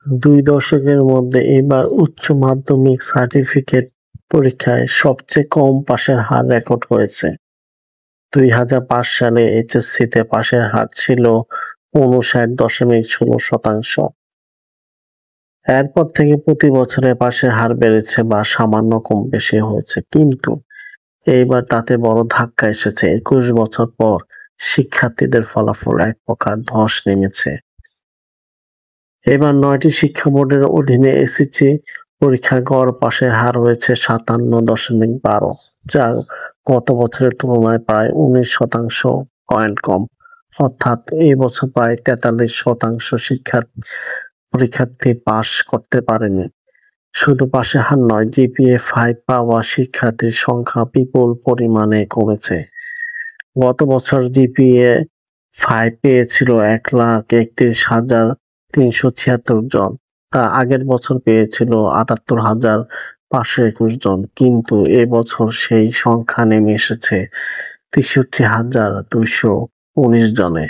দুই দশকের মধ্যে এবার উচ্চ মাধ্যমিক সার্টিফিকেট পরীক্ষায় সবচেয়ে কম পাশের হার রেকর্ড হয়েছে। ২০০৫ সালে এইচএসসিতে পাশের হার ছিল ৫৯.১৬%। এরপর থেকে প্রতি বছরে পাশের হার বেড়েছে বা সামান্য কম বেশি হয়েছে, কিন্তু এইবার তাতে বড় ধাক্কা এসেছে। ২১ বছর পর শিক্ষার্থীদের ফলাফল এক প্রকার ধস নেমেছে। এবার ৯টি শিক্ষা বোর্ডের অধীনে এসএসসি পরীক্ষায় গড় পাশের হার হয়েছে ৫৭.১২, যা গত বছরের তুলনায় প্রায় ১৯% পয়েন্ট কম। অর্থাৎ এই বছর প্রায় ৪৩% পরীক্ষার্থী পাস করতে পারেনি। শুধু পাশের হার নয়, জিপিএ 5 পাওয়া শিক্ষার্থীর সংখ্যা বিপুল পরিমাণে কমেছে। গত বছর জিপিএ 5 পেয়েছিল ১,৩১,৩৭৬ জন, তা আগের বছর পেয়েছিল ৭৮,৫২১ জন, কিন্তু এবছর সেই সংখ্যা নেমে এসেছে ৬৩,২১৯ জনে।